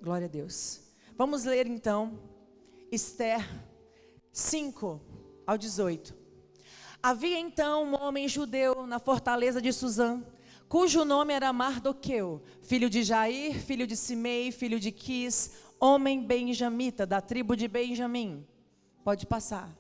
Glória a Deus. Vamos ler então Esther 5 ao 18. Havia então um homem judeu na fortaleza de Suzã, cujo nome era Mardoqueu, filho de Jair, filho de Simei, filho de Quis, homem benjamita, da tribo de Benjamim. Pode passar.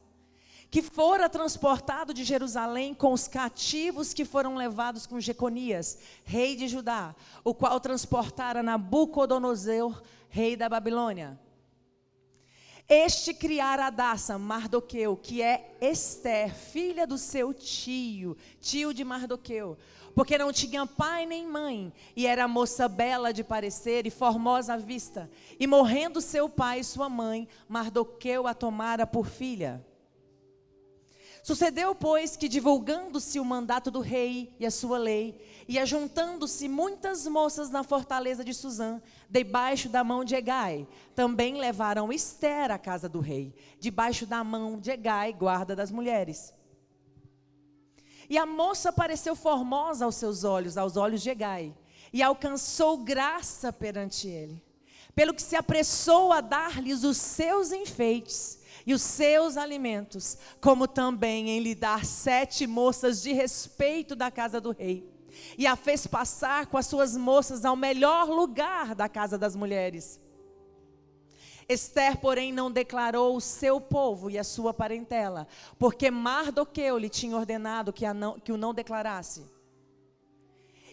Que fora transportado de Jerusalém com os cativos que foram levados com Jeconias, rei de Judá, o qual transportara Nabucodonosor, rei da Babilônia. Este criara Hadassa, Mardoqueu, que é Esther, filha do seu tio de Mardoqueu, porque não tinha pai nem mãe, e era moça bela de parecer e formosa à vista. E morrendo seu pai e sua mãe, Mardoqueu a tomara por filha. Sucedeu, pois, que divulgando-se o mandato do rei e a sua lei, e ajuntando-se muitas moças na fortaleza de Suzã, debaixo da mão de Hegai, também levaram Esther à casa do rei, debaixo da mão de Hegai, guarda das mulheres. E a moça pareceu formosa aos seus olhos, aos olhos de Hegai, e alcançou graça perante ele, pelo que se apressou a dar-lhes os seus enfeites e os seus alimentos, como também em lhe dar 7 moças de respeito da casa do rei, e a fez passar com as suas moças ao melhor lugar da casa das mulheres. Esther, porém, não declarou o seu povo e a sua parentela, porque Mardoqueu lhe tinha ordenado que o não declarasse.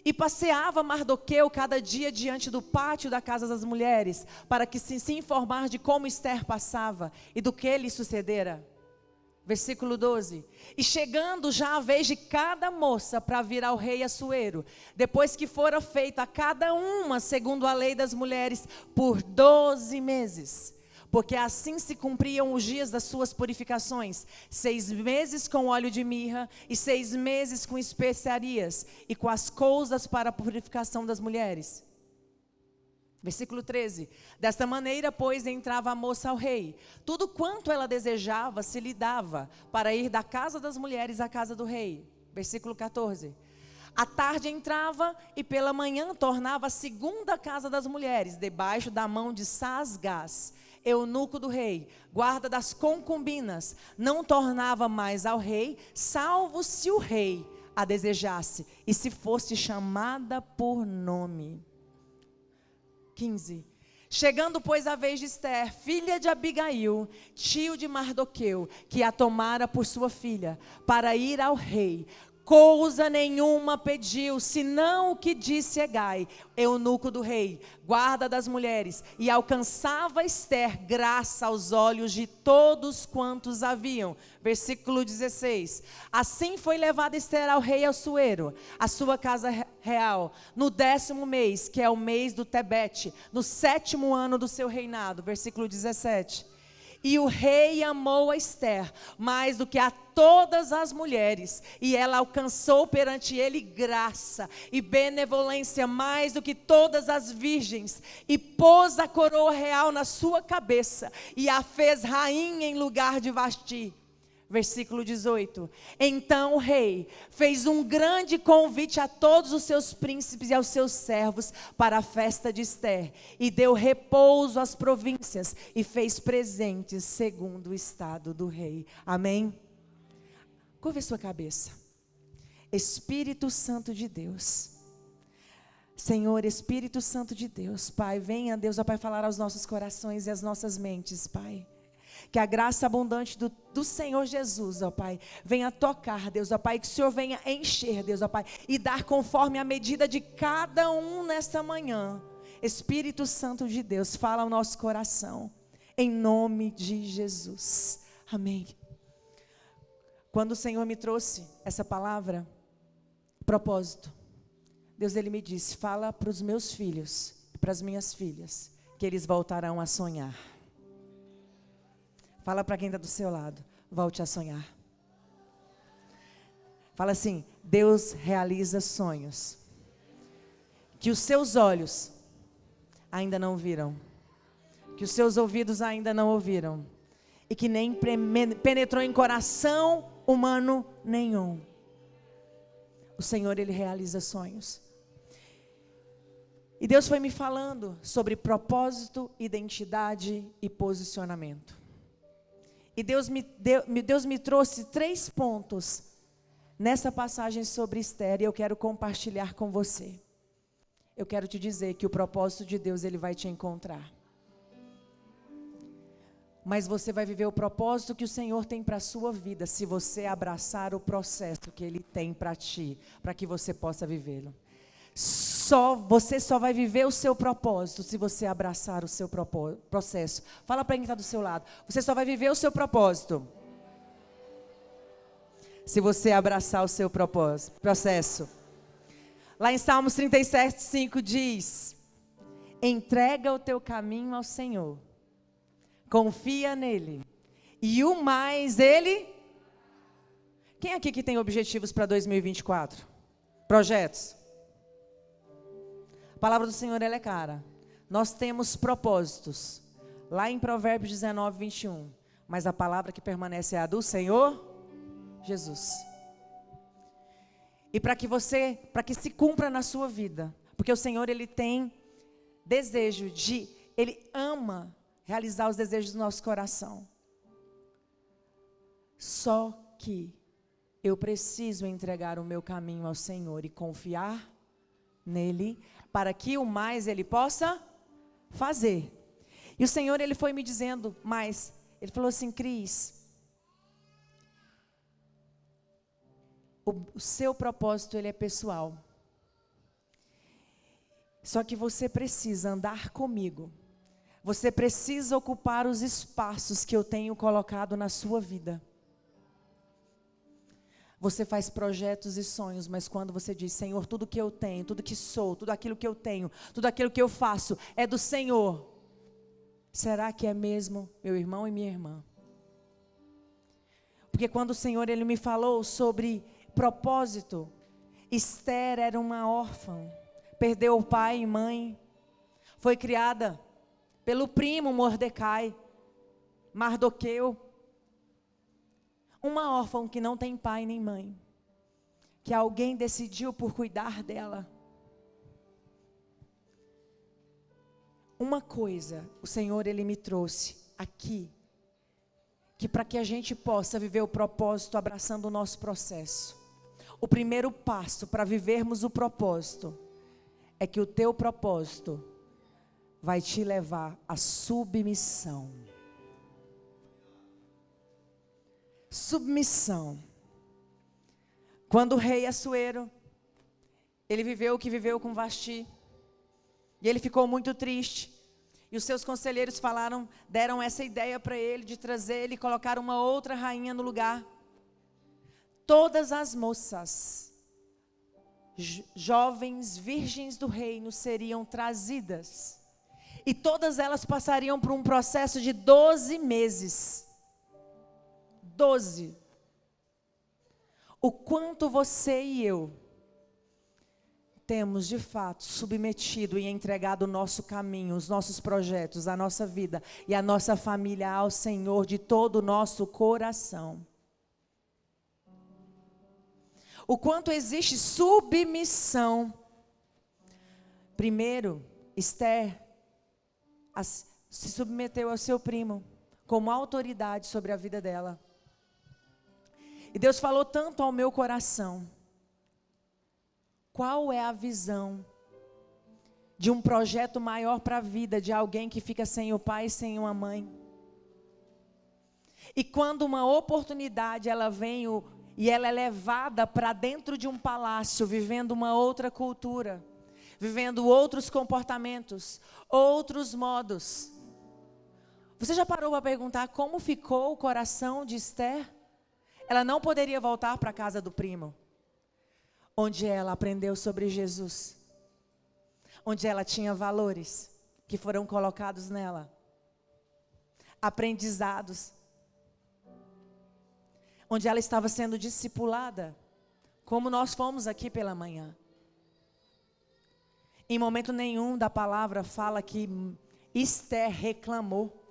E passeava Mardoqueu cada dia diante do pátio da casa das mulheres, para que se informar de como Esther passava e do que lhe sucedera. Versículo 12. E chegando já a vez de cada moça para vir ao rei Assuero, depois que fora feita a cada uma segundo a lei das mulheres, por 12 meses. Porque assim se cumpriam os dias das suas purificações, 6 meses com óleo de mirra, e 6 meses com especiarias, e com as cousas para a purificação das mulheres. Versículo 13. Desta maneira, pois, entrava a moça ao rei. Tudo quanto ela desejava se lhe dava, para ir da casa das mulheres à casa do rei. Versículo 14. À tarde entrava e pela manhã tornava à segunda casa das mulheres, debaixo da mão de Sasgás, eunuco do rei, guarda das concubinas. Não tornava mais ao rei, salvo se o rei a desejasse, e se fosse chamada por nome. 15. Chegando, pois, a vez de Esther, filha de Abigail, tio de Mardoqueu, que a tomara por sua filha, para ir ao rei, coisa nenhuma pediu, senão o que disse Hegai, eunuco do rei, guarda das mulheres, e alcançava Esther graça aos olhos de todos quantos haviam. Versículo 16. Assim foi levada Esther ao rei Assuero, a sua casa real, no 10º mês, que é o mês do Tebete, no 7º ano do seu reinado. Versículo 17. E o rei amou a Esther mais do que a todas as mulheres, e ela alcançou perante ele graça e benevolência mais do que todas as virgens, e pôs a coroa real na sua cabeça, e a fez rainha em lugar de Vasti. Versículo 18. Então o rei fez um grande convite a todos os seus príncipes e aos seus servos para a festa de Esther, e deu repouso às províncias, e fez presentes segundo o estado do rei. Amém? Curva a sua cabeça. Espírito Santo de Deus, Senhor, Espírito Santo de Deus, Pai, venha, Deus, ó Pai, falar aos nossos corações e às nossas mentes, Pai. Que a graça abundante do Senhor Jesus, ó Pai, venha tocar, Deus, ó Pai, que o Senhor venha encher, Deus, ó Pai, e dar conforme a medida de cada um nesta manhã. Espírito Santo de Deus, fala ao nosso coração, em nome de Jesus. Amém. Quando o Senhor me trouxe essa palavra, propósito, Deus, Ele me disse, fala para os meus filhos e para as minhas filhas, que eles voltarão a sonhar. Fala para quem está do seu lado, volte a sonhar. Fala assim, Deus realiza sonhos que os seus olhos ainda não viram, que os seus ouvidos ainda não ouviram, e que nem penetrou em coração humano nenhum. O Senhor, Ele realiza sonhos. E Deus foi me falando sobre propósito, identidade e posicionamento. E Deus me trouxe 3 pontos nessa passagem sobre Esther, e eu quero compartilhar com você. Eu quero te dizer que o propósito de Deus, ele vai te encontrar. Mas você vai viver o propósito que o Senhor tem para a sua vida, se você abraçar o processo que Ele tem para ti, para que você possa vivê-lo. Você só vai viver o seu propósito se você abraçar o seu processo. Fala para quem está do seu lado. Você só vai viver o seu propósito se você abraçar o seu processo. Lá em Salmos 37:5 diz: entrega o teu caminho ao Senhor, confia nele, e o mais ele... Quem aqui que tem objetivos para 2024? Projetos? A palavra do Senhor, ela é cara. Nós temos propósitos. Lá em Provérbios 19:21. Mas a palavra que permanece é a do Senhor Jesus. E para que se cumpra na sua vida, porque o Senhor, ele tem desejo ele ama realizar os desejos do nosso coração. Só que eu preciso entregar o meu caminho ao Senhor e confiar nele, para que o mais ele possa fazer. E o Senhor, ele foi me dizendo, mas ele falou assim: Cris, o seu propósito, ele é pessoal. Só que você precisa andar comigo. Você precisa ocupar os espaços que eu tenho colocado na sua vida. Você faz projetos e sonhos, mas quando você diz: Senhor, tudo que eu tenho, tudo que sou, tudo aquilo que eu tenho, tudo aquilo que eu faço é do Senhor. Será que é mesmo, meu irmão e minha irmã? Porque quando o Senhor, ele me falou sobre propósito, Esther era uma órfã, perdeu o pai e mãe, foi criada pelo primo Mordecai, Mardoqueu, uma órfã que não tem pai nem mãe, que alguém decidiu por cuidar dela. Uma coisa, o Senhor, ele me trouxe aqui, que para que a gente possa viver o propósito abraçando o nosso processo, o primeiro passo para vivermos o propósito, é que o teu propósito vai te levar à submissão. Submissão. Quando o rei Assuero, ele viveu o que viveu com Vasti, e ele ficou muito triste, e os seus conselheiros deram essa ideia para ele, de trazer ele e colocar uma outra rainha no lugar. Todas as moças, jovens, virgens do reino, seriam trazidas, e todas elas passariam por um processo de 12 meses. 12. O quanto você e eu temos de fato submetido e entregado o nosso caminho, os nossos projetos, a nossa vida e a nossa família ao Senhor de todo o nosso coração. O quanto existe submissão. Primeiro, Esther se submeteu ao seu primo como autoridade sobre a vida dela. E Deus falou tanto ao meu coração. Qual é a visão de um projeto maior para a vida de alguém que fica sem o pai e sem uma mãe? E quando uma oportunidade ela vem e ela é levada para dentro de um palácio, vivendo uma outra cultura, vivendo outros comportamentos, outros modos. Você já parou para perguntar como ficou o coração de Esther? Ela não poderia voltar para a casa do primo, onde ela aprendeu sobre Jesus, onde ela tinha valores que foram colocados nela, aprendizados, onde ela estava sendo discipulada, como nós fomos aqui pela manhã. Em momento nenhum da palavra fala que Esther reclamou.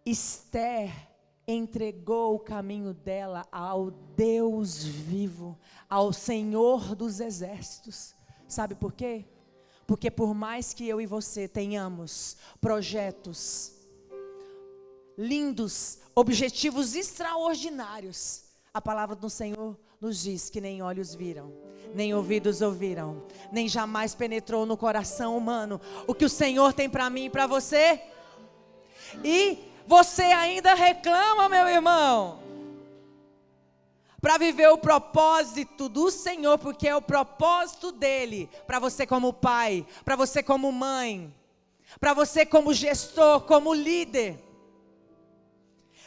Esther entregou o caminho dela ao Deus vivo, ao Senhor dos exércitos. Sabe por quê? Porque por mais que eu e você tenhamos projetos lindos, objetivos extraordinários, a palavra do Senhor nos diz que nem olhos viram, nem ouvidos ouviram, nem jamais penetrou no coração humano o que o Senhor tem para mim e para você. E você ainda reclama, meu irmão, para viver o propósito do Senhor, porque é o propósito dele, para você como pai, para você como mãe, para você como gestor, como líder.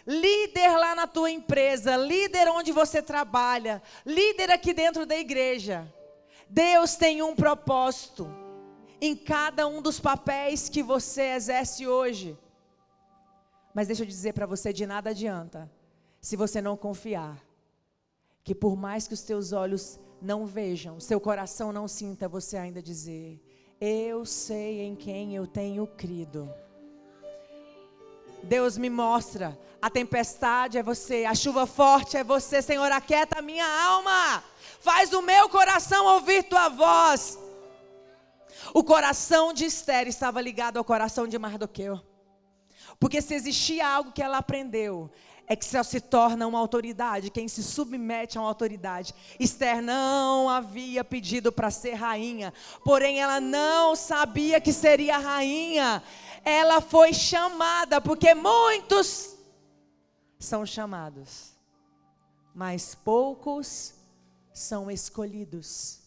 Líder lá na tua empresa, líder onde você trabalha, líder aqui dentro da igreja. Deus tem um propósito em cada um dos papéis que você exerce hoje. Mas deixa eu dizer para você, de nada adianta, se você não confiar, que por mais que os teus olhos não vejam, seu coração não sinta, você ainda dizer: eu sei em quem eu tenho crido. Deus me mostra, a tempestade é você, a chuva forte é você. Senhor, aquieta a minha alma, faz o meu coração ouvir tua voz. O coração de Esther estava ligado ao coração de Mardoqueu, porque se existia algo que ela aprendeu, é que só se torna uma autoridade quem se submete a uma autoridade. Esther não havia pedido para ser rainha, porém ela não sabia que seria rainha. Ela foi chamada, porque muitos são chamados, mas poucos são escolhidos.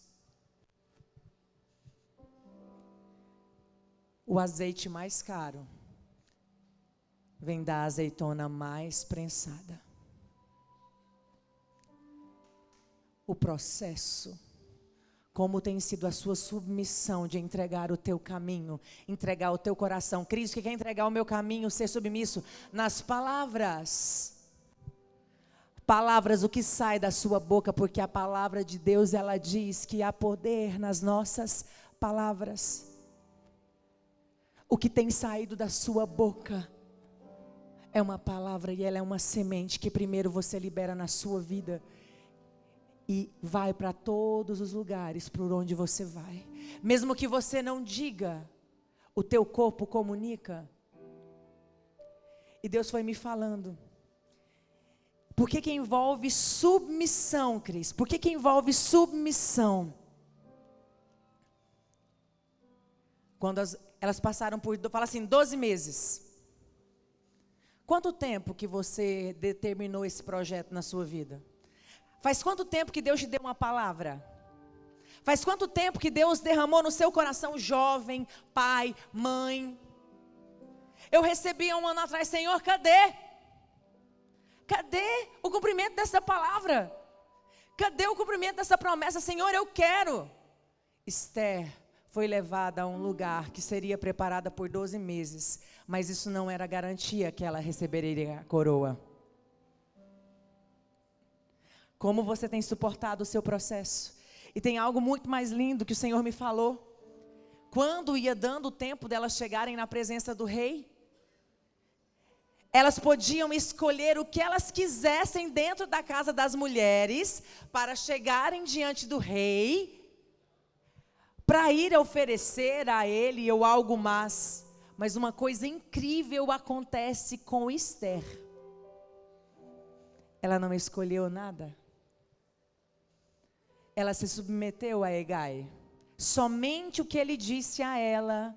O azeite mais caro vem da azeitona mais prensada. O processo, como tem sido a sua submissão de entregar o teu caminho, entregar o teu coração. Cristo que quer entregar o meu caminho, ser submisso nas palavras. Palavras, o que sai da sua boca, porque a palavra de Deus, ela diz que há poder nas nossas palavras. O que tem saído da sua boca é uma palavra e ela é uma semente que primeiro você libera na sua vida e vai para todos os lugares por onde você vai. Mesmo que você não diga, o teu corpo comunica. E Deus foi me falando. Por que envolve submissão, Cris? Por que envolve submissão? Quando elas passaram por, fala assim, 12 meses. Quanto tempo que você determinou esse projeto na sua vida? Faz quanto tempo que Deus te deu uma palavra? Faz quanto tempo que Deus derramou no seu coração, jovem, pai, mãe? Eu recebi há um ano atrás, Senhor, cadê? Cadê o cumprimento dessa palavra? Cadê o cumprimento dessa promessa? Senhor, eu quero. Esther foi levada a um lugar que seria preparada por 12 meses, mas isso não era garantia que ela receberia a coroa. Como você tem suportado o seu processo? E tem algo muito mais lindo que o Senhor me falou. Quando ia dando o tempo delas chegarem na presença do rei, elas podiam escolher o que elas quisessem dentro da casa das mulheres para chegarem diante do rei, para ir oferecer a ele ou algo mais. Mas uma coisa incrível acontece com Esther. Ela não escolheu nada. Ela se submeteu a Hegai. Somente o que ele disse a ela,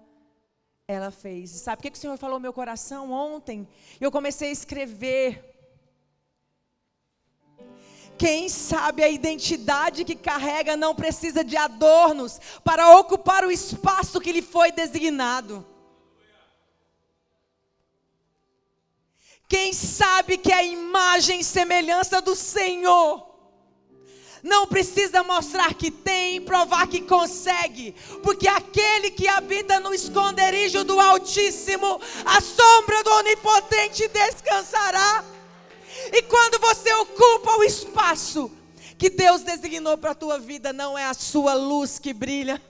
ela fez. Sabe o que o Senhor falou no meu coração ontem? Eu comecei a escrever. Quem sabe a identidade que carrega não precisa de adornos para ocupar o espaço que lhe foi designado. Quem sabe que a imagem e semelhança do Senhor não precisa mostrar que tem, provar que consegue, porque aquele que habita no esconderijo do Altíssimo, a sombra do Onipotente descansará. E quando você ocupa o espaço que Deus designou para a tua vida, não é a sua luz que brilha,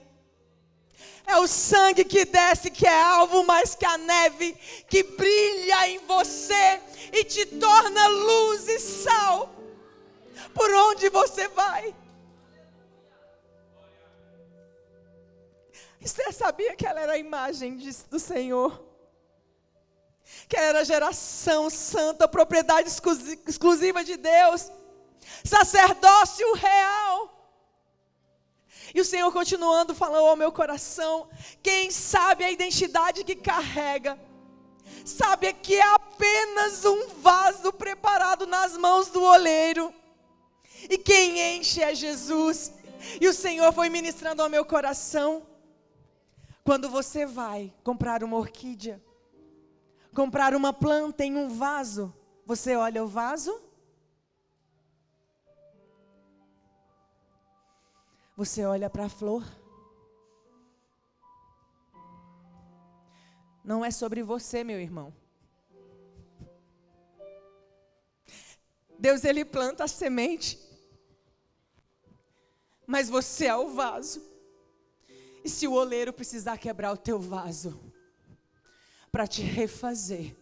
é o sangue que desce, que é alvo mais que a neve, que brilha em você e te torna luz e sal por onde você vai. Esther sabia que ela era a imagem do Senhor, que ela era geração santa, propriedade exclusiva de Deus, sacerdócio real. E o Senhor continuando falou ao meu coração: quem sabe a identidade que carrega, sabe que é apenas um vaso preparado nas mãos do oleiro, e quem enche é Jesus. E o Senhor foi ministrando ao meu coração: quando você vai comprar uma orquídea, comprar uma planta em um vaso, você olha o vaso? Você olha para a flor? Não é sobre você, meu irmão. Deus, Ele planta a semente, mas você é o vaso. E se o oleiro precisar quebrar o teu vaso para te refazer,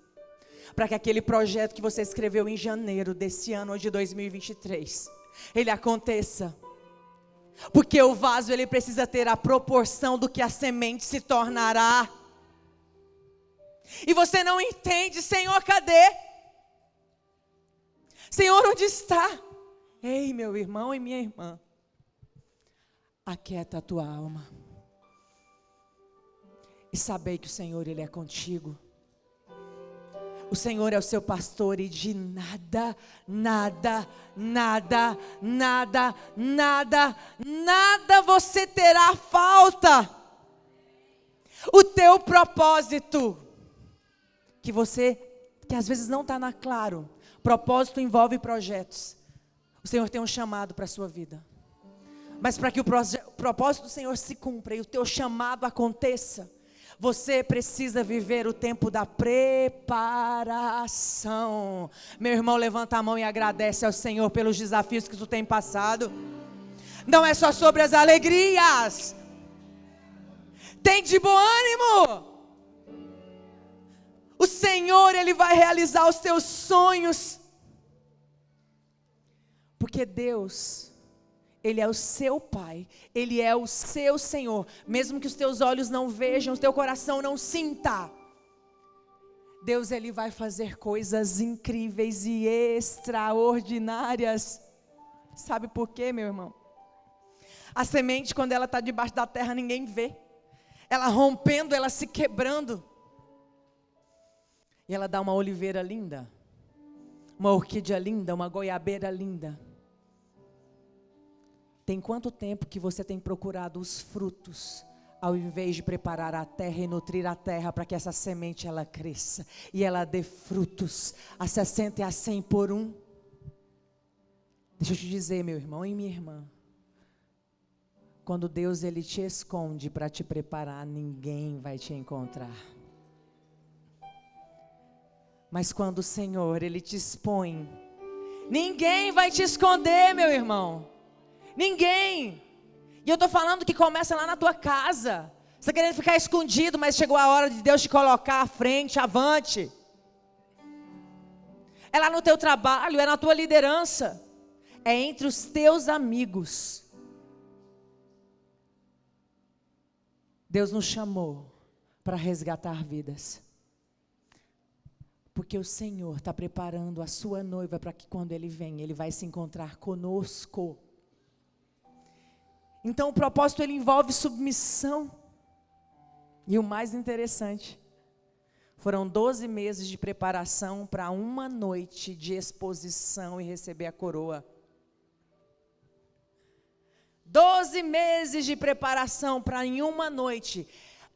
para que aquele projeto que você escreveu em janeiro desse ano, ou de 2023, ele aconteça. Porque o vaso, ele precisa ter a proporção do que a semente se tornará. E você não entende: Senhor, cadê? Senhor, onde está? Ei, meu irmão e minha irmã, aquieta a tua alma e sabei que o Senhor, Ele é contigo. O Senhor é o seu pastor, e de nada, nada, nada, nada, nada, nada você terá falta. O teu propósito, que às vezes não está claro. Propósito envolve projetos. O Senhor tem um chamado para a sua vida. Mas para que o propósito do Senhor se cumpra e o teu chamado aconteça, você precisa viver o tempo da preparação. Meu irmão, levanta a mão e agradece ao Senhor pelos desafios que tu tem passado. Não é só sobre as alegrias. Tem de bom ânimo. O Senhor, Ele vai realizar os teus sonhos. Porque Deus, Ele é o seu Pai, Ele é o seu Senhor. Mesmo que os teus olhos não vejam, o teu coração não sinta, Deus, Ele vai fazer coisas incríveis e extraordinárias. Sabe por quê, meu irmão? A semente, quando ela está debaixo da terra, ninguém vê. Ela rompendo, ela se quebrando. E ela dá uma oliveira linda, uma orquídea linda, uma goiabeira linda. Tem quanto tempo que você tem procurado os frutos, ao invés de preparar a terra e nutrir a terra para que essa semente ela cresça e ela dê frutos a 60 e a 100 por um? Deixa eu te dizer, meu irmão e minha irmã, quando Deus, Ele te esconde para te preparar, ninguém vai te encontrar. Mas quando o Senhor, Ele te expõe, ninguém vai te esconder, meu irmão. Ninguém. E eu estou falando que começa lá na tua casa. Você querendo ficar escondido, mas chegou a hora de Deus te colocar à frente, avante. É lá no teu trabalho, é na tua liderança, é entre os teus amigos. Deus nos chamou para resgatar vidas. Porque o Senhor está preparando a sua noiva para que quando Ele vem, Ele vai se encontrar conosco. Então o propósito, ele envolve submissão. E o mais interessante, foram 12 meses de preparação para uma noite de exposição e receber a coroa. 12 meses de preparação para em uma noite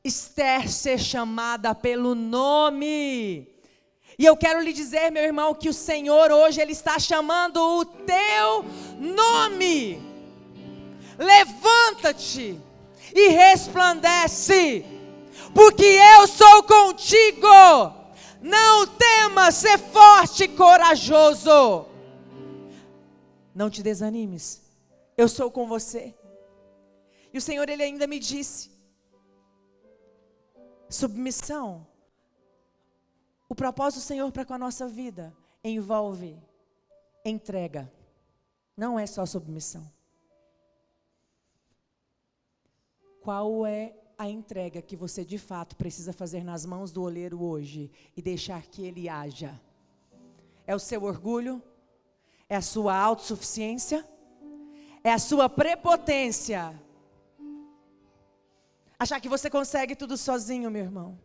Esther ser chamada pelo nome. E eu quero lhe dizer, meu irmão, que o Senhor hoje, Ele está chamando o teu nome. Levanta-te e resplandece, porque eu sou contigo. Não temas, ser forte e corajoso. Não te desanimes, eu sou com você. E o Senhor, Ele ainda me disse: submissão. O propósito do Senhor para com a nossa vida envolve entrega. Não é só submissão. Qual é a entrega que você de fato precisa fazer nas mãos do oleiro hoje e deixar que ele haja? É o seu orgulho? É a sua autossuficiência? É a sua prepotência? Achar que você consegue tudo sozinho, meu irmão?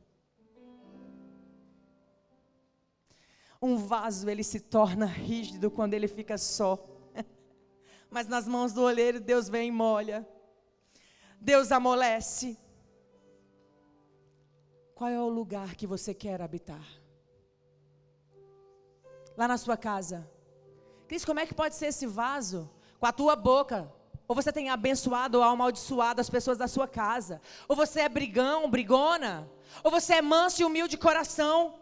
Um vaso, ele se torna rígido quando ele fica só. Mas nas mãos do oleiro, Deus vem e molha. Deus amolece. Qual é o lugar que você quer habitar? Lá na sua casa. Cris, como é que pode ser esse vaso? Com a tua boca. Ou você tem abençoado ou amaldiçoado as pessoas da sua casa. Ou você é brigão, brigona. Ou você é manso e humilde de coração.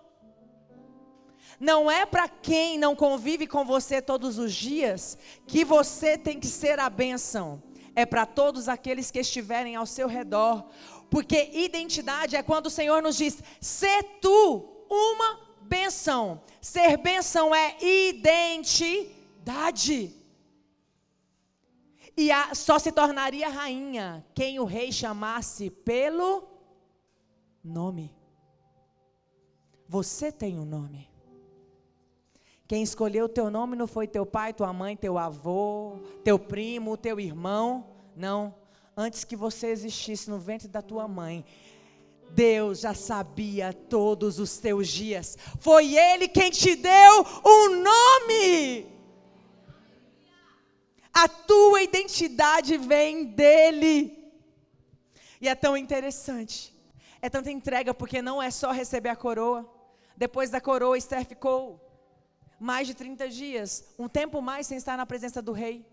Não é para quem não convive com você todos os dias que você tem que ser a bênção. É para todos aqueles que estiverem ao seu redor. Porque identidade é quando o Senhor nos diz: sê tu uma bênção. Ser bênção é identidade. E só se tornaria rainha quem o rei chamasse pelo nome. Você tem um nome. Quem escolheu o teu nome não foi teu pai, tua mãe, teu avô, teu primo, teu irmão. Não. Antes que você existisse no ventre da tua mãe, Deus já sabia todos os teus dias. Foi Ele quem te deu um nome. A tua identidade vem dEle. E é tão interessante. É tanta entrega, porque não é só receber a coroa. Depois da coroa, Esther ficou mais de 30 dias, um tempo mais sem estar na presença do rei.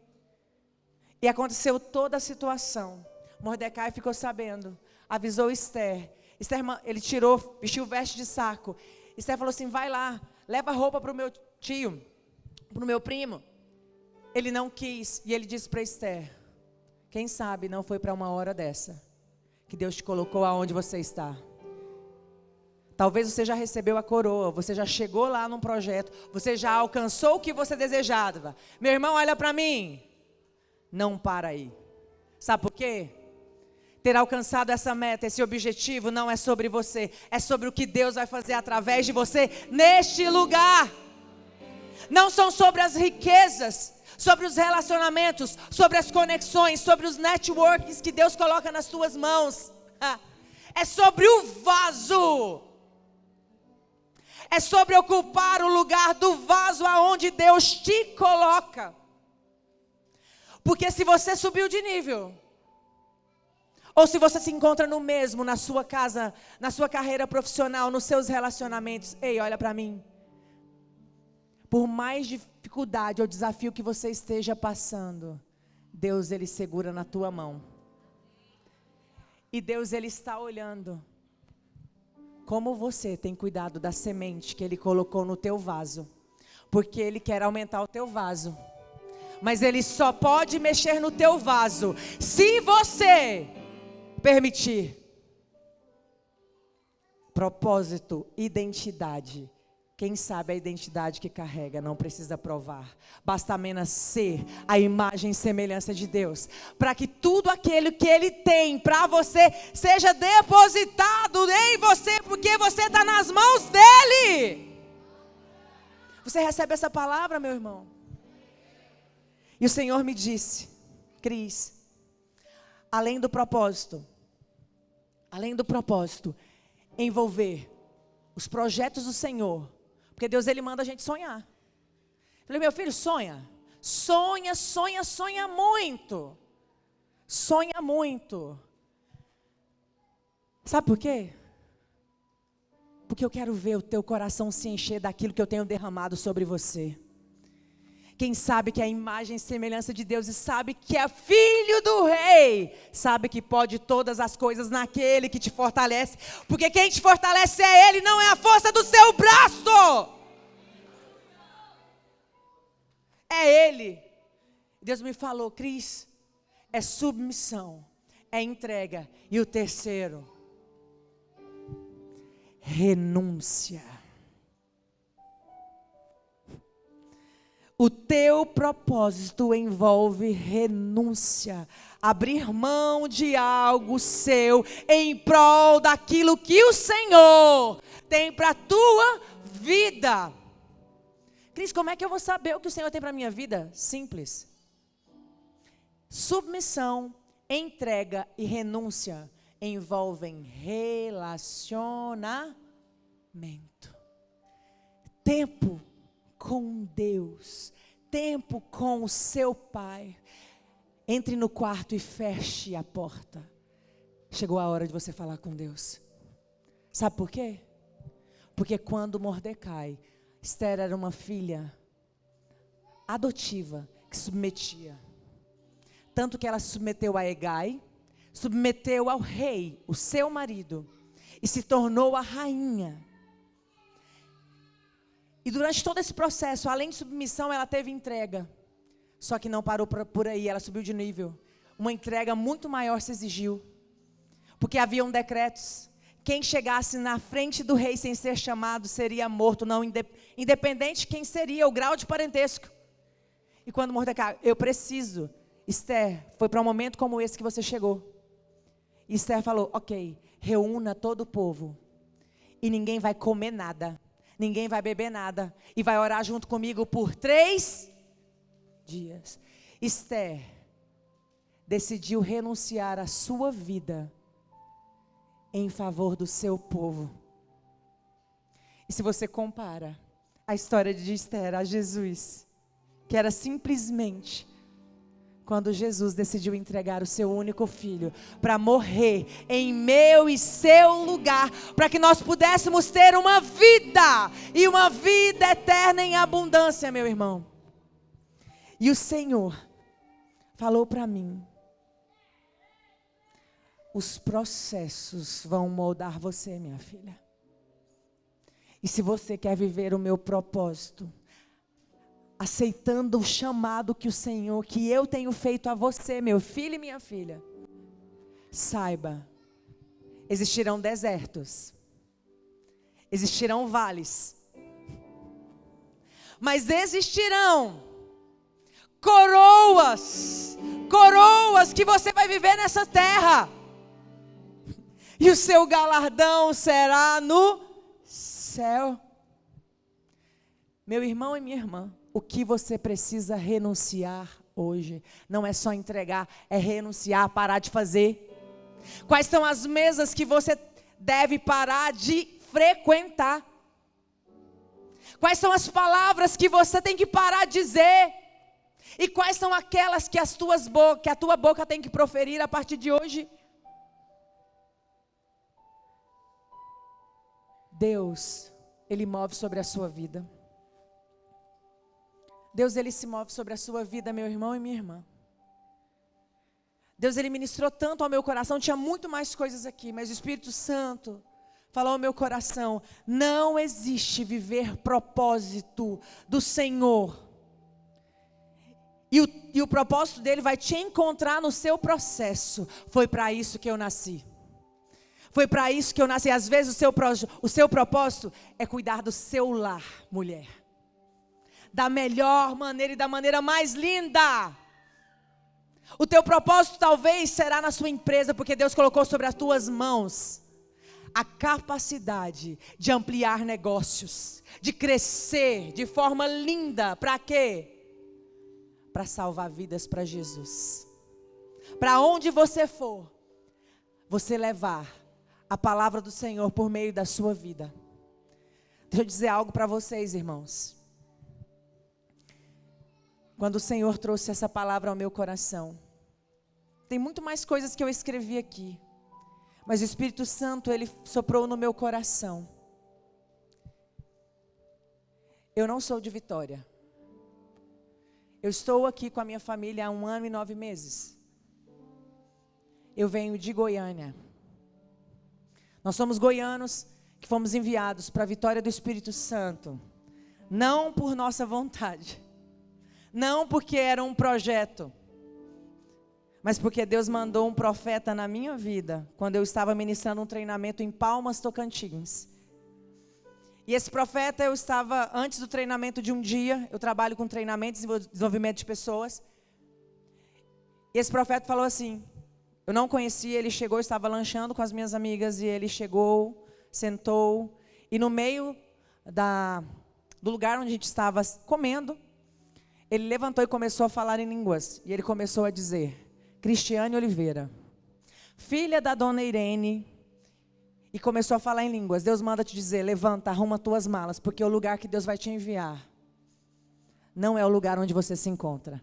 E aconteceu toda a situação. Mordecai ficou sabendo, avisou Esther. Ele vestiu veste de saco. Esther falou assim: vai lá, leva roupa para o meu tio, para o meu primo. Ele não quis, e ele disse para Esther: quem sabe não foi para uma hora dessa que Deus te colocou aonde você está. Talvez você já recebeu a coroa, você já chegou lá num projeto, você já alcançou o que você desejava. Meu irmão, olha para mim. Não para aí. Sabe por quê? Ter alcançado essa meta, esse objetivo, não é sobre você. É sobre o que Deus vai fazer através de você neste lugar. Não são sobre as riquezas, sobre os relacionamentos, sobre as conexões, sobre os networks que Deus coloca nas tuas mãos. É sobre o vaso. É sobre ocupar o lugar do vaso aonde Deus te coloca. Porque se você subiu de nível, ou se você se encontra no mesmo, na sua casa, na sua carreira profissional, nos seus relacionamentos, ei, olha para mim. Por mais dificuldade ou desafio que você esteja passando, Deus, Ele segura na tua mão. E Deus, Ele está olhando como você tem cuidado da semente que Ele colocou no teu vaso. Porque Ele quer aumentar o teu vaso. Mas Ele só pode mexer no teu vaso se você permitir. Propósito, identidade. Quem sabe a identidade que carrega não precisa provar. Basta apenas ser a imagem e semelhança de Deus. Para que tudo aquilo que Ele tem para você seja depositado em você. Porque você está nas mãos dEle. Você recebe essa palavra, meu irmão? E o Senhor me disse: Cris, além do propósito, envolver os projetos do Senhor, porque Deus, Ele manda a gente sonhar. Eu falei: meu filho, sonha. Sonha, sonha, sonha muito. Sonha muito. Sabe por quê? Porque eu quero ver o teu coração se encher daquilo que eu tenho derramado sobre você. Quem sabe que é a imagem e semelhança de Deus e sabe que é filho do rei, sabe que pode todas as coisas naquele que te fortalece, porque quem te fortalece é Ele, não é a força do seu braço. É Ele. Deus me falou: Cris, é submissão, é entrega. E o terceiro, renúncia. O teu propósito envolve renúncia, abrir mão de algo seu em prol daquilo que o Senhor tem para a tua vida. Cris, como é que eu vou saber o que o Senhor tem para a minha vida? Simples. Submissão, entrega e renúncia envolvem relacionamento. Tempo com Deus, tempo com o seu Pai. Entre no quarto e feche a porta. Chegou a hora de você falar com Deus. Sabe por quê? Porque quando Mordecai, Esther era uma filha adotiva que submetia. Tanto que ela se submeteu a Hegai, submeteu ao rei, o seu marido, e se tornou a rainha. E durante todo esse processo, além de submissão, ela teve entrega. Só que não parou por aí, ela subiu de nível. Uma entrega muito maior se exigiu. Porque haviam decretos. Quem chegasse na frente do rei sem ser chamado seria morto, não independente de quem seria, o grau de parentesco. E quando Mordecai, eu preciso, Esther, foi para um momento como esse que você chegou. E Esther falou, ok, reúna todo o povo. E ninguém vai comer nada. Ninguém vai beber nada. E vai orar junto comigo por 3 dias. Esther decidiu renunciar à sua vida em favor do seu povo. E se você compara a história de Esther a Jesus, que era simplesmente quando Jesus decidiu entregar o seu único filho para morrer em meu e seu lugar, para que nós pudéssemos ter uma vida, e uma vida eterna em abundância, meu irmão. E o Senhor falou para mim, os processos vão moldar você, minha filha. E se você quer viver o meu propósito, aceitando o chamado que o Senhor, que eu tenho feito a você, meu filho e minha filha, saiba, existirão desertos, existirão vales, mas existirão coroas que você vai viver nessa terra, e o seu galardão será no céu. Meu irmão e minha irmã, o que você precisa renunciar hoje? Não é só entregar, é renunciar, parar de fazer. Quais são as mesas que você deve parar de frequentar? Quais são as palavras que você tem que parar de dizer? E quais são aquelas que a tua boca tem que proferir a partir de hoje? Deus, Ele move sobre a sua vida. Deus, Ele se move sobre a sua vida, meu irmão e minha irmã. Deus, Ele ministrou tanto ao meu coração, tinha muito mais coisas aqui, mas o Espírito Santo falou ao meu coração, não existe viver propósito do Senhor. E o propósito dele vai te encontrar no seu processo. Foi para isso que eu nasci. Foi para isso que eu nasci. Às vezes o seu propósito é cuidar do seu lar, mulher. Da melhor maneira e da maneira mais linda. O teu propósito talvez será na sua empresa, porque Deus colocou sobre as tuas mãos a capacidade de ampliar negócios, de crescer de forma linda. Para quê? Para salvar vidas para Jesus. Para onde você for, você levar a palavra do Senhor por meio da sua vida. Deixa eu dizer algo para vocês, irmãos. Quando o Senhor trouxe essa palavra ao meu coração, tem muito mais coisas que eu escrevi aqui, mas o Espírito Santo, Ele soprou no meu coração. Eu não sou de Vitória. Eu estou aqui com a minha família há 1 ano e 9 meses. Eu venho de Goiânia. Nós somos goianos que fomos enviados para a Vitória do Espírito Santo. Não por nossa vontade. Não porque era um projeto. Mas porque Deus mandou um profeta na minha vida. Quando eu estava ministrando um treinamento em Palmas, Tocantins. E esse profeta, eu estava, antes do treinamento de um dia, eu trabalho com treinamento e desenvolvimento de pessoas. E esse profeta falou assim, eu não conhecia, ele chegou, eu estava lanchando com as minhas amigas, e ele chegou, sentou, e no meio do lugar onde a gente estava comendo, ele levantou e começou a falar em línguas. E ele começou a dizer, Cristiane Oliveira, filha da dona Irene, e começou a falar em línguas. Deus manda te dizer, levanta, arruma tuas malas, porque o lugar que Deus vai te enviar não é o lugar onde você se encontra.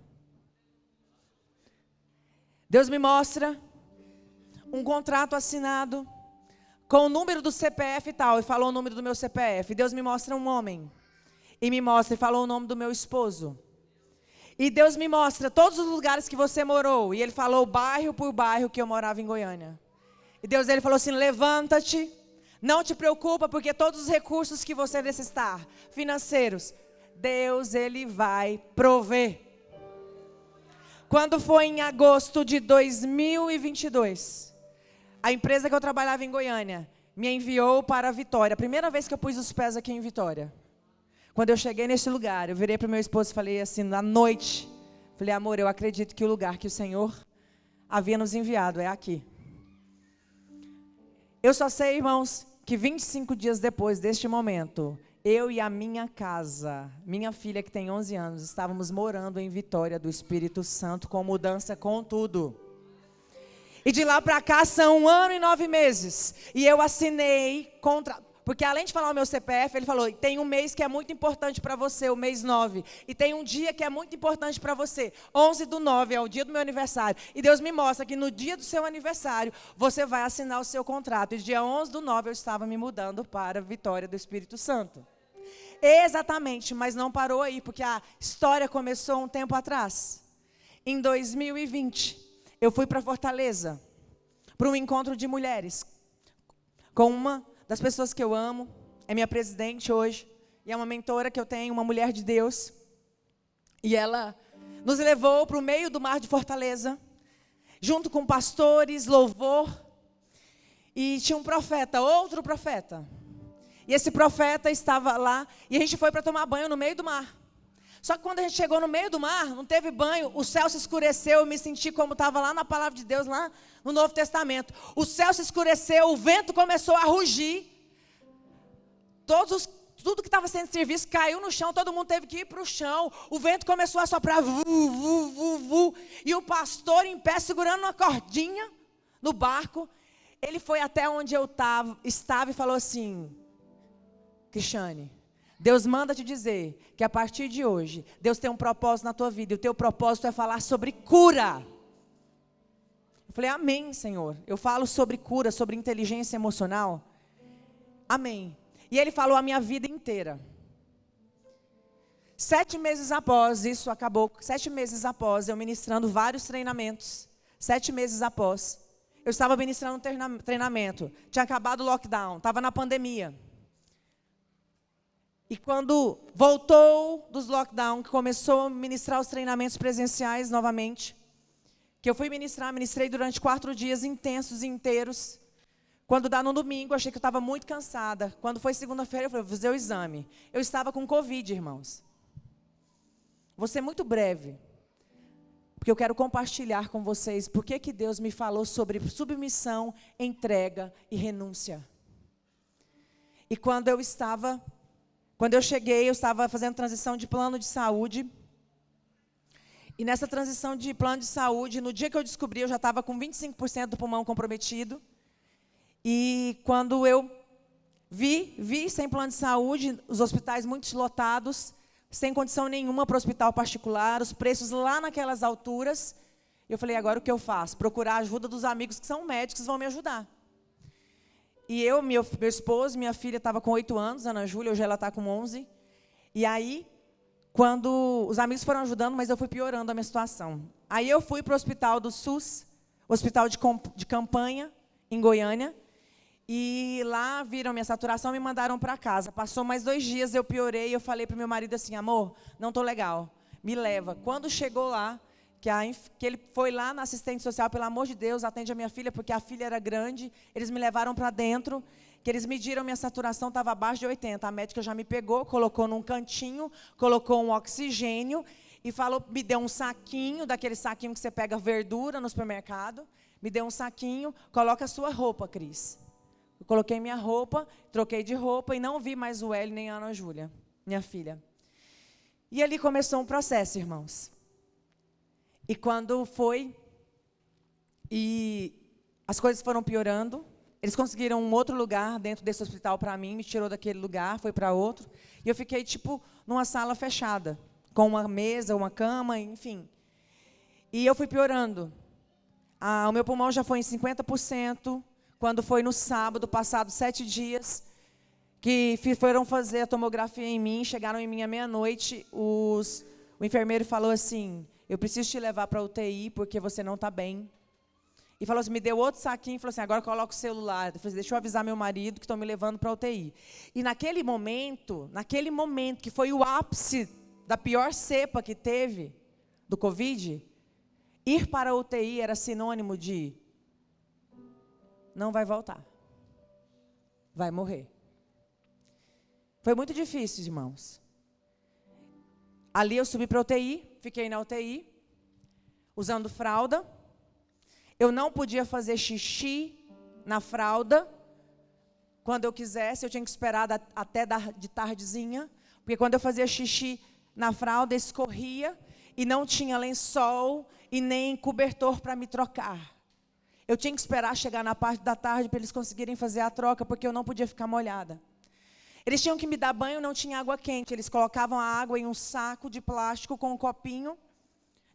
Deus me mostra um contrato assinado com o número do CPF e tal, e falou o número do meu CPF. Deus me mostra um homem, e me mostra e falou o nome do meu esposo. E Deus me mostra todos os lugares que você morou, e ele falou bairro por bairro que eu morava em Goiânia. E Deus, ele falou assim, levanta-te, não te preocupa, porque todos os recursos que você necessitar, financeiros, Deus, ele vai prover. Quando foi em agosto de 2022, a empresa que eu trabalhava em Goiânia me enviou para Vitória. A primeira vez que eu pus os pés aqui em Vitória. Quando eu cheguei nesse lugar, eu virei para o meu esposo e falei assim, na noite, falei, amor, eu acredito que o lugar que o Senhor havia nos enviado é aqui. Eu só sei, irmãos, que 25 dias depois deste momento, eu e a minha casa, minha filha que tem 11 anos, estávamos morando em Vitória do Espírito Santo, com mudança, com tudo. E de lá para cá são 1 ano e 9 meses. E eu assinei contrato. Porque além de falar o meu CPF, ele falou, tem um mês que é muito importante para você, o mês 9. E tem um dia que é muito importante para você, 11/9, é o dia do meu aniversário. E Deus me mostra que no dia do seu aniversário, você vai assinar o seu contrato. E dia 11/9 eu estava me mudando para Vitória do Espírito Santo. Exatamente, mas não parou aí, porque a história começou um tempo atrás. Em 2020, eu fui para Fortaleza, para um encontro de mulheres, com uma das pessoas que eu amo, é minha presidente hoje, e é uma mentora que eu tenho, uma mulher de Deus. E ela nos levou para o meio do mar de Fortaleza, junto com pastores, louvor, e tinha um profeta, outro profeta. E esse profeta estava lá, e a gente foi para tomar banho no meio do mar. Só que quando a gente chegou no meio do mar, não teve banho, o céu se escureceu, eu me senti como estava lá na palavra de Deus, lá no Novo Testamento. O céu se escureceu, o vento começou a rugir. Tudo que estava sendo serviço caiu no chão, todo mundo teve que ir para o chão. O vento começou a soprar, vu, vu, vu, vu. E o pastor em pé, segurando uma cordinha no barco, ele foi até onde eu estava e falou assim, Cristiane, Deus manda te dizer que a partir de hoje, Deus tem um propósito na tua vida, e o teu propósito é falar sobre cura. Eu falei, amém, Senhor. Eu falo sobre cura, sobre inteligência emocional. Amém. E ele falou a minha vida inteira. 7 meses após, isso acabou, 7 meses após, eu ministrando vários treinamentos. 7 meses após, eu estava ministrando um treinamento. Tinha acabado o lockdown, estava na pandemia. E quando voltou dos lockdown, que começou a ministrar os treinamentos presenciais novamente, que eu fui ministrei durante 4 dias intensos e inteiros. Quando dá no domingo, eu achei que eu estava muito cansada. Quando foi segunda-feira, eu falei, vou fazer o exame. Eu estava com Covid, irmãos. Vou ser muito breve, porque eu quero compartilhar com vocês por que Deus me falou sobre submissão, entrega e renúncia. E quando eu cheguei, eu estava fazendo transição de plano de saúde. E nessa transição de plano de saúde, no dia que eu descobri, eu já estava com 25% do pulmão comprometido. E quando eu vi sem plano de saúde, os hospitais muito lotados, sem condição nenhuma para o hospital particular, os preços lá naquelas alturas, eu falei, agora o que eu faço? Procurar a ajuda dos amigos que são médicos, vão me ajudar. E eu, meu esposo, minha filha estava com 8 anos, Ana Júlia, hoje ela está com 11. E aí, quando os amigos foram ajudando, mas eu fui piorando a minha situação. Aí eu fui para o hospital do SUS, hospital de campanha, em Goiânia, e lá viram minha saturação e me mandaram para casa. Passou mais 2 dias, eu piorei, eu falei para o meu marido assim, amor, não estou legal, me leva. Quando chegou lá, que ele foi lá na assistente social, pelo amor de Deus, atende a minha filha, porque a filha era grande, eles me levaram para dentro, que eles mediram, minha saturação estava abaixo de 80. A médica já me pegou, colocou num cantinho, colocou um oxigênio e falou, me deu um saquinho, daquele saquinho que você pega verdura no supermercado, me deu um saquinho, coloca a sua roupa, Cris. Eu coloquei minha roupa, troquei de roupa e não vi mais o Hélio nem a Ana Júlia, minha filha. E ali começou um processo, irmãos. E quando foi, e as coisas foram piorando, eles conseguiram um outro lugar dentro desse hospital para mim, me tirou daquele lugar, foi para outro, e eu fiquei, tipo, numa sala fechada, com uma mesa, uma cama, enfim. E eu fui piorando. O meu pulmão já foi em 50%, quando foi no sábado, passado 7 dias, que foram fazer a tomografia em mim, chegaram em mim à meia-noite, o enfermeiro falou assim, eu preciso te levar para a UTI, porque você não está bem. E falou assim, me deu outro saquinho, e falou assim, agora coloca o celular. Eu falei assim, deixa eu avisar meu marido que estão me levando para a UTI. E naquele momento que foi o ápice da pior cepa que teve do Covid, ir para a UTI era sinônimo de não vai voltar, vai morrer. Foi muito difícil, irmãos. Ali eu subi para a UTI, fiquei na UTI, usando fralda. Eu não podia fazer xixi na fralda. Quando eu quisesse, eu tinha que esperar até de tardezinha, porque quando eu fazia xixi na fralda, escorria e não tinha lençol e nem cobertor para me trocar. Eu tinha que esperar chegar na parte da tarde para eles conseguirem fazer a troca, porque eu não podia ficar molhada. Eles tinham que me dar banho, não tinha água quente. Eles colocavam a água em um saco de plástico com um copinho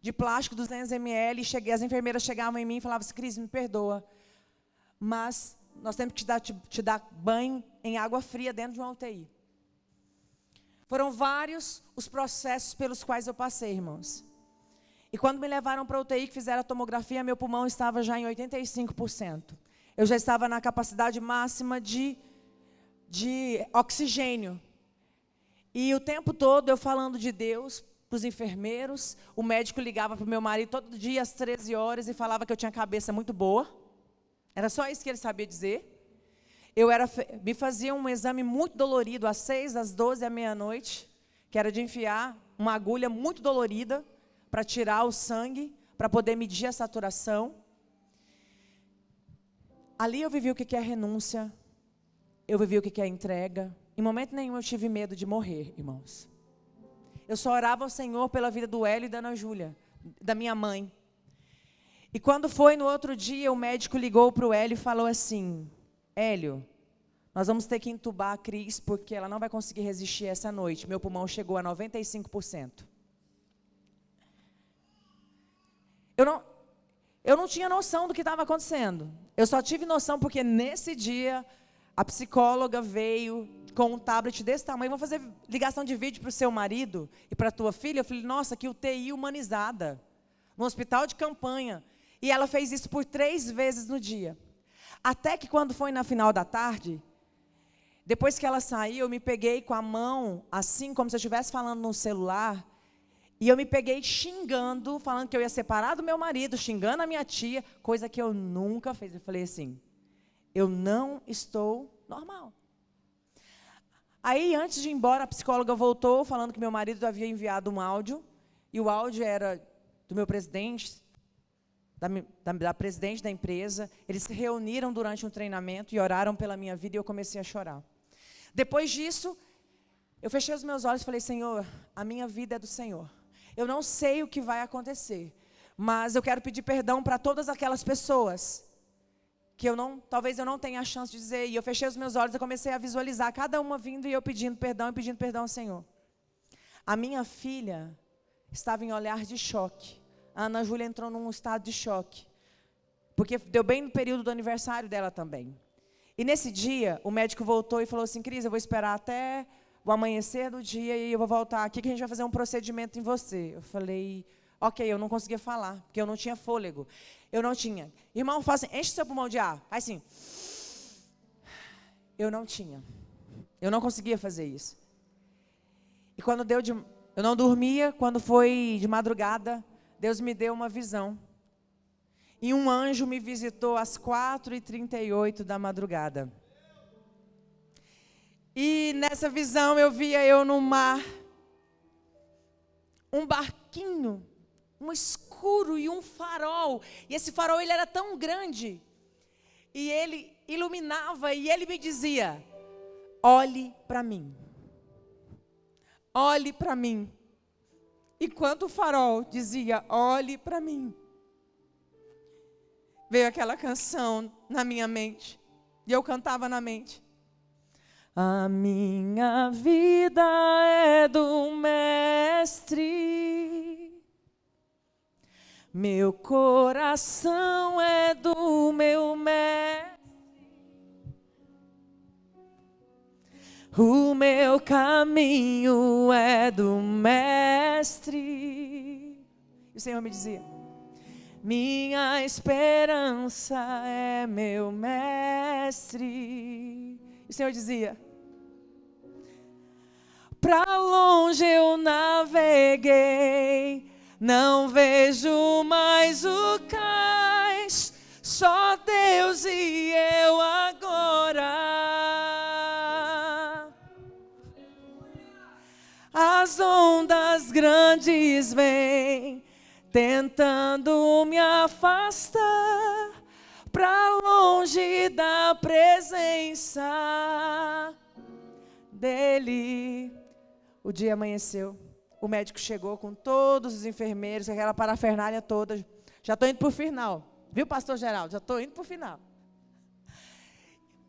de plástico, 200 ml. E as enfermeiras chegavam em mim e falavam assim, Cris, me perdoa, mas nós temos que te dar banho em água fria dentro de uma UTI. Foram vários os processos pelos quais eu passei, irmãos. E quando me levaram para a UTI, que fizeram a tomografia, meu pulmão estava já em 85%. Eu já estava na capacidade máxima de oxigênio. E o tempo todo eu falando de Deus para os enfermeiros. O médico ligava para o meu marido todo dia às 13 horas e falava que eu tinha cabeça muito boa. Era só isso que ele sabia dizer. Me fazia um exame muito dolorido às 6, às 12, à meia-noite, que era de enfiar uma agulha muito dolorida para tirar o sangue, para poder medir a saturação. Ali eu vivi o que é renúncia, eu vivi o que é entrega. Em momento nenhum eu tive medo de morrer, irmãos. Eu só orava ao Senhor pela vida do Hélio e da Ana Júlia, da minha mãe. E quando foi no outro dia, o médico ligou para o Hélio e falou assim, Hélio, nós vamos ter que entubar a Cris, porque ela não vai conseguir resistir essa noite. Meu pulmão chegou a 95%. Eu não tinha noção do que estava acontecendo. Eu só tive noção porque nesse dia a psicóloga veio com um tablet desse tamanho. Vamos fazer ligação de vídeo para o seu marido e para a tua filha. Eu falei, nossa, que UTI humanizada. No hospital de campanha. E ela fez isso por 3 vezes no dia. Até que quando foi na final da tarde, depois que ela saiu, eu me peguei com a mão, assim como se eu estivesse falando no celular. E eu me peguei xingando, falando que eu ia separar do meu marido, xingando a minha tia, coisa que eu nunca fiz. Eu falei assim, eu não estou normal. Aí, antes de ir embora, a psicóloga voltou, falando que meu marido havia enviado um áudio, e o áudio era do meu presidente, da presidente da empresa. Eles se reuniram durante um treinamento e oraram pela minha vida, e eu comecei a chorar. Depois disso, eu fechei os meus olhos e falei, Senhor, a minha vida é do Senhor. Eu não sei o que vai acontecer, mas eu quero pedir perdão para todas aquelas pessoas que talvez eu não tenha a chance de dizer. E eu fechei os meus olhos e comecei a visualizar cada uma vindo e eu pedindo perdão ao Senhor. A minha filha estava em olhar de choque. A Ana Júlia entrou num estado de choque, porque deu bem no período do aniversário dela também. E nesse dia, o médico voltou e falou assim, Cris, eu vou esperar até o amanhecer do dia e eu vou voltar aqui que a gente vai fazer um procedimento em você. Eu falei, ok, eu não conseguia falar, porque eu não tinha fôlego. Eu não tinha. Irmão, faz assim, enche o seu pulmão de ar. Faz assim. Eu não tinha. Eu não conseguia fazer isso. E quando eu não dormia, quando foi de madrugada, Deus me deu uma visão. E um anjo me visitou às 4h38 da madrugada. E nessa visão eu via eu no mar, um barquinho, um escuro e um farol. E esse farol ele era tão grande. E ele iluminava e ele me dizia: olhe para mim. Olhe para mim. Enquanto o farol dizia: olhe para mim, veio aquela canção na minha mente. E eu cantava na mente: a minha vida é do Mestre, meu coração é do meu Mestre, o meu caminho é do Mestre. E o Senhor me dizia: minha esperança é meu Mestre. E o Senhor dizia: pra longe eu naveguei, não vejo mais o cais, só Deus e eu agora. As ondas grandes vêm, tentando me afastar pra longe da presença dele. O dia amanheceu, o médico chegou com todos os enfermeiros, aquela parafernália toda. Já estou indo para o final, viu, pastor Geraldo? Já estou indo para o final.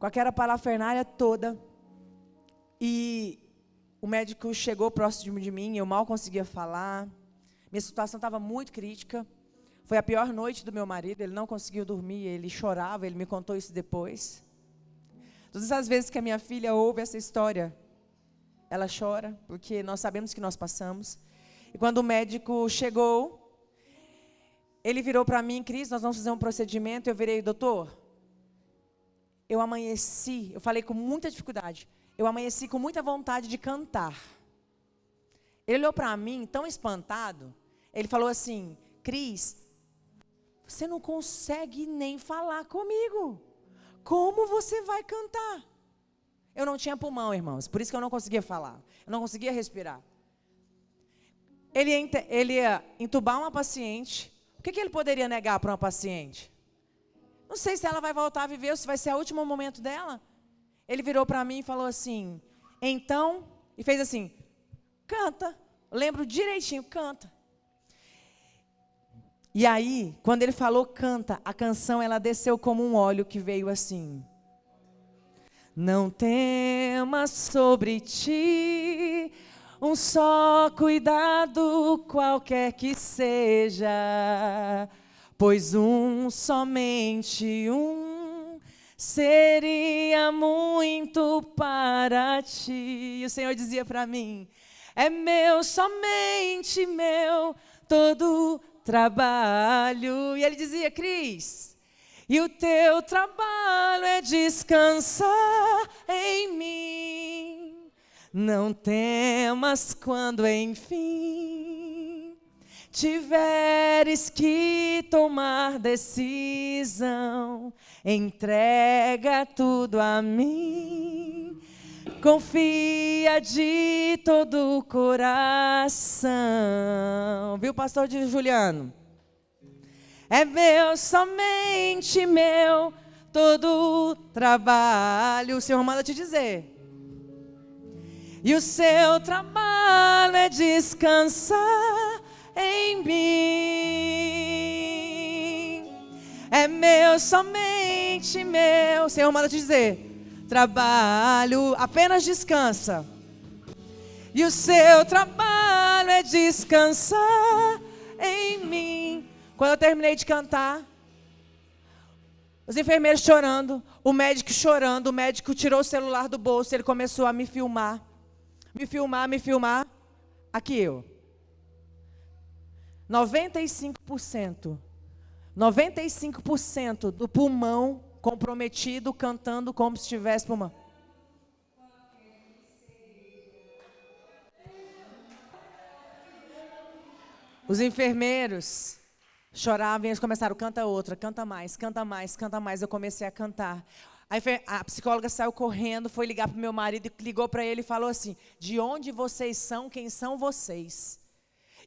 Com aquela parafernália toda. E o médico chegou próximo de mim, eu mal conseguia falar. Minha situação estava muito crítica. Foi a pior noite do meu marido, ele não conseguiu dormir, ele chorava, ele me contou isso depois. Todas as vezes que a minha filha ouve essa história, ela chora, porque nós sabemos que nós passamos. E quando o médico chegou, ele virou para mim: Cris, nós vamos fazer um procedimento. Eu virei: doutor, eu amanheci, eu falei com muita dificuldade, eu amanheci com muita vontade de cantar. Ele olhou para mim, tão espantado, ele falou assim: Cris, você não consegue nem falar comigo, como você vai cantar? Eu não tinha pulmão, irmãos, por isso que eu não conseguia falar, eu não conseguia respirar. Ele ia entubar uma paciente. O que ele poderia negar para uma paciente? Não sei se ela vai voltar a viver ou se vai ser o último momento dela. Ele virou para mim e falou assim: então, e fez assim: canta. Eu lembro direitinho: canta. E aí, quando ele falou canta, a canção ela desceu como um óleo que veio assim: não temas sobre ti, um só cuidado qualquer que seja, pois somente um seria muito para ti. E o Senhor dizia para mim: é meu, somente meu, todo trabalho. E ele dizia: Cris, e o teu trabalho é descansar em mim. Não temas quando enfim tiveres que tomar decisão. Entrega tudo a mim. Confia de todo o coração. Viu, pastor Juliano? É meu, somente meu, todo o trabalho. O Senhor manda te dizer. E o seu trabalho é descansar em mim. É meu, somente meu. O Senhor manda te dizer. Trabalho, apenas descansa. E o seu trabalho é descansar em mim. Quando eu terminei de cantar, os enfermeiros chorando, o médico chorando, o médico tirou o celular do bolso, ele começou a me filmar. Me filmar. Aqui eu. 95% do pulmão comprometido, cantando como se tivesse pulmão. Os enfermeiros choravam e eles começaram: canta outra, canta mais, canta mais, canta mais. Eu comecei a cantar. Aí a psicóloga saiu correndo, foi ligar para o meu marido, ligou para ele e falou assim: de onde vocês são, quem são vocês?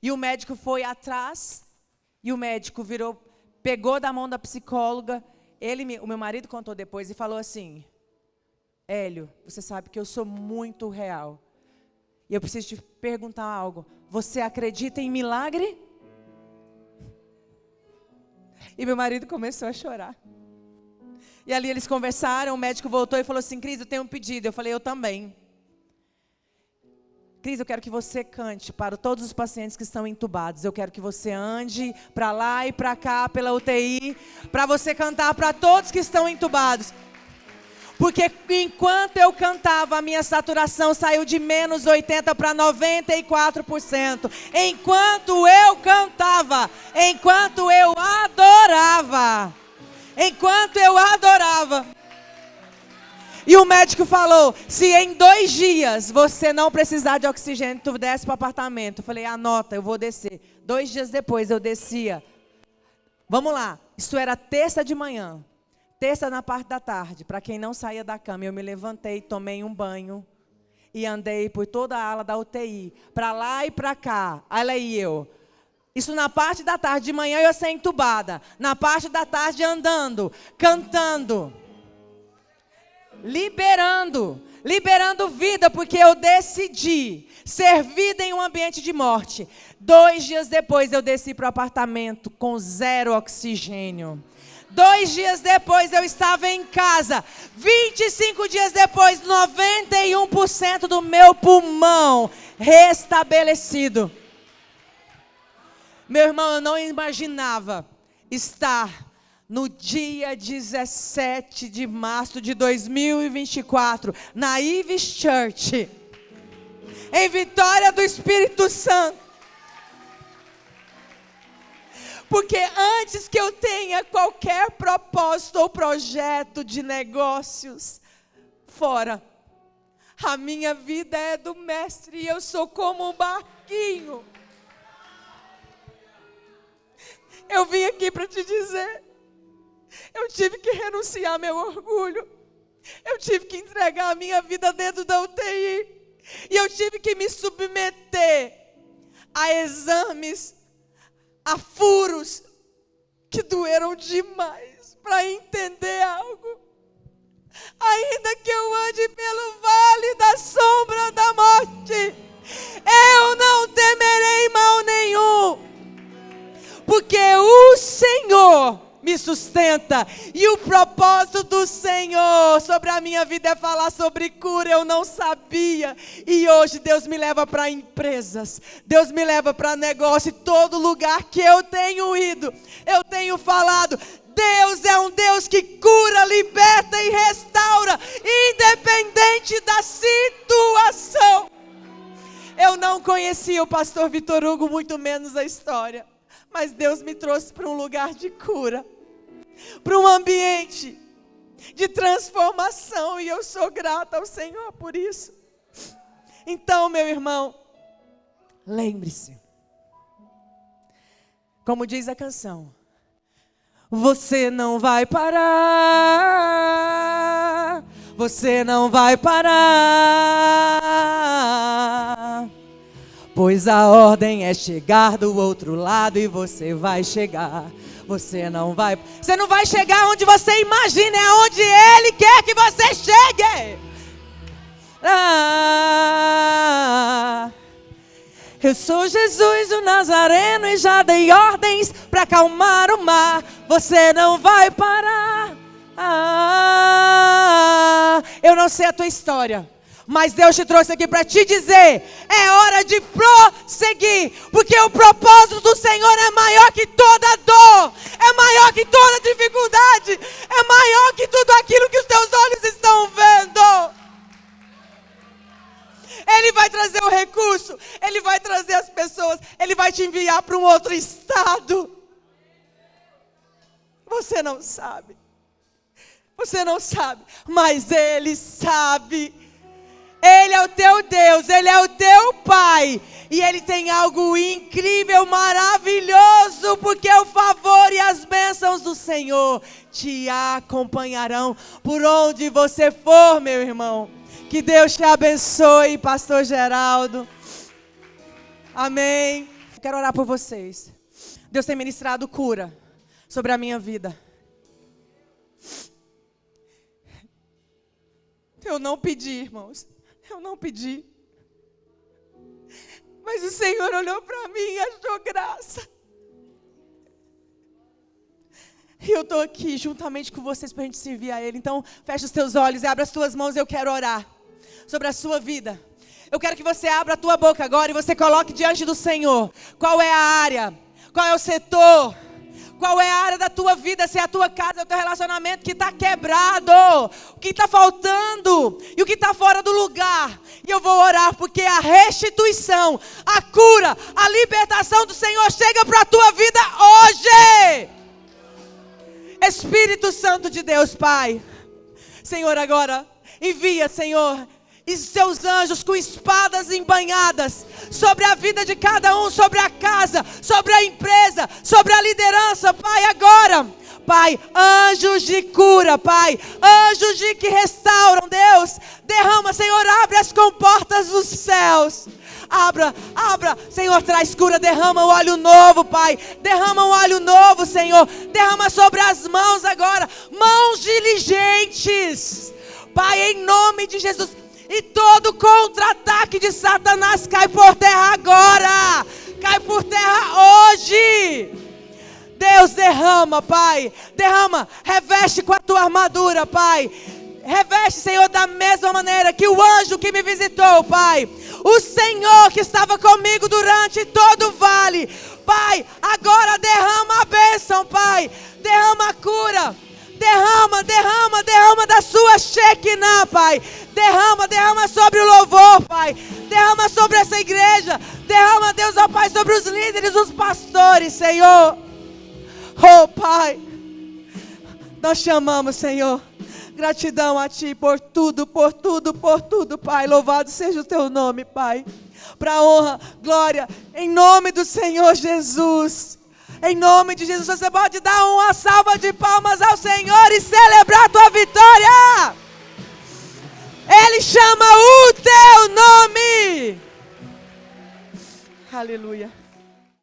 E o médico foi atrás, e o médico virou, pegou da mão da psicóloga, o meu marido contou depois e falou assim: Hélio, você sabe que eu sou muito real. E eu preciso te perguntar algo. Você acredita em milagre? E meu marido começou a chorar. E ali eles conversaram, o médico voltou e falou assim: Cris, eu tenho um pedido. Eu falei: eu também. Cris, eu quero que você cante para todos os pacientes que estão entubados. Eu quero que você ande para lá e para cá pela UTI, para você cantar para todos que estão entubados. Porque enquanto eu cantava, a minha saturação saiu de menos 80% para 94%. Enquanto eu cantava, enquanto eu adorava. Enquanto eu adorava. E o médico falou: se em 2 dias você não precisar de oxigênio, tu desce para o apartamento. Eu falei: anota, eu vou descer. 2 dias depois eu descia. Vamos lá, isso era terça de manhã. Terça na parte da tarde, para quem não saía da cama, eu me levantei, tomei um banho e andei por toda a ala da UTI, para lá e para cá. Olha aí eu. Isso na parte da tarde, de manhã eu ia ser entubada. Na parte da tarde andando, cantando, liberando vida, porque eu decidi ser vida em um ambiente de morte. 2 dias depois eu desci para o apartamento com 0 oxigênio. 2 dias depois eu estava em casa. 25 dias depois, 91% do meu pulmão restabelecido. Meu irmão, eu não imaginava estar no dia 17 de março de 2024, na Ives Church, em Vitória do Espírito Santo. Porque antes que eu tenha qualquer propósito ou projeto de negócios fora, a minha vida é do mestre e eu sou como um barquinho. Eu vim aqui para te dizer, eu tive que renunciar ao meu orgulho, eu tive que entregar a minha vida dentro da UTI, e eu tive que me submeter a exames, a furos que doeram demais para entender algo. Ainda que eu ande pelo vale da sombra da morte, eu não temerei mal nenhum, porque o Senhor me sustenta, e o propósito do Senhor sobre a minha vida é falar sobre cura. Eu não sabia, e hoje Deus me leva para empresas, Deus me leva para negócio, e todo lugar que eu tenho ido, eu tenho falado: Deus é um Deus que cura, liberta e restaura, independente da situação. Eu não conhecia o pastor Vitor Hugo, muito menos a história, mas Deus me trouxe para um lugar de cura, para um ambiente de transformação, e eu sou grata ao Senhor por isso. Então, meu irmão, lembre-se, como diz a canção, você não vai parar, você não vai parar, pois a ordem é chegar do outro lado e você vai chegar. Você não vai chegar onde você imagina, é onde Ele quer que você chegue. Eu sou Jesus o Nazareno e já dei ordens para acalmar o mar. Você não vai parar. Eu não sei a tua história, mas Deus te trouxe aqui para te dizer: é hora de prosseguir, porque o propósito do Senhor é maior que toda dor, é maior que toda dificuldade, é maior que tudo aquilo que os teus olhos estão vendo. Ele vai trazer o recurso, Ele vai trazer as pessoas, Ele vai te enviar para um outro estado. Você não sabe, mas Ele sabe. Ele é o teu Deus, Ele é o teu Pai, E Ele tem algo incrível, maravilhoso, porque o favor e as bênçãos do Senhor te acompanharão por onde você for, meu irmão. Que Deus te abençoe, pastor Geraldo. Amém. Quero orar por vocês. Deus tem ministrado cura sobre a minha vida. Eu não pedi, irmãos. Eu não pedi. Mas o Senhor olhou para mim e achou graça. E eu estou aqui juntamente com vocês para a gente servir a Ele. Então, fecha os teus olhos e abra as tuas mãos. Eu quero orar sobre a sua vida. Eu quero que você abra a tua boca agora e você coloque diante do Senhor. Qual é a área? Qual é o setor? Qual é a área da tua vida? Se é a tua casa, o teu relacionamento que está quebrado, o que está faltando e o que está fora do lugar. E eu vou orar porque a restituição, a cura, a libertação do Senhor chega para a tua vida hoje. Espírito Santo de Deus, Pai. Senhor, agora envia, Senhor, e seus anjos com espadas embanhadas sobre a vida de cada um, sobre a casa, sobre a empresa, sobre a liderança, Pai, agora. Pai, anjos de cura, Pai, anjos de que restauram, Deus, derrama, Senhor, abre as comportas dos céus. Abra, Senhor, traz cura, derrama um óleo novo, Pai, derrama um óleo novo, Senhor, derrama sobre as mãos agora, mãos diligentes, Pai, em nome de Jesus. E todo contra-ataque de Satanás cai por terra agora. Cai por terra hoje. Deus, derrama, Pai. Derrama, reveste com a tua armadura, Pai. Reveste, Senhor, da mesma maneira que o anjo que me visitou, Pai. O Senhor que estava comigo durante todo o vale. Pai, agora derrama a bênção, Pai. Derrama a cura. Derrama da sua Shekinah, Pai. Derrama sobre o louvor, Pai. Derrama sobre essa igreja. Derrama, Deus, ó Pai, sobre os líderes, os pastores, Senhor. Oh, Pai. Nós chamamos, Senhor. Gratidão a Ti por tudo, Pai. Louvado seja o Teu nome, Pai. Para honra, glória, em nome do Senhor Jesus. Em nome de Jesus, você pode dar uma salva de palmas ao Senhor e celebrar a tua vitória. Ele chama o teu nome. Aleluia.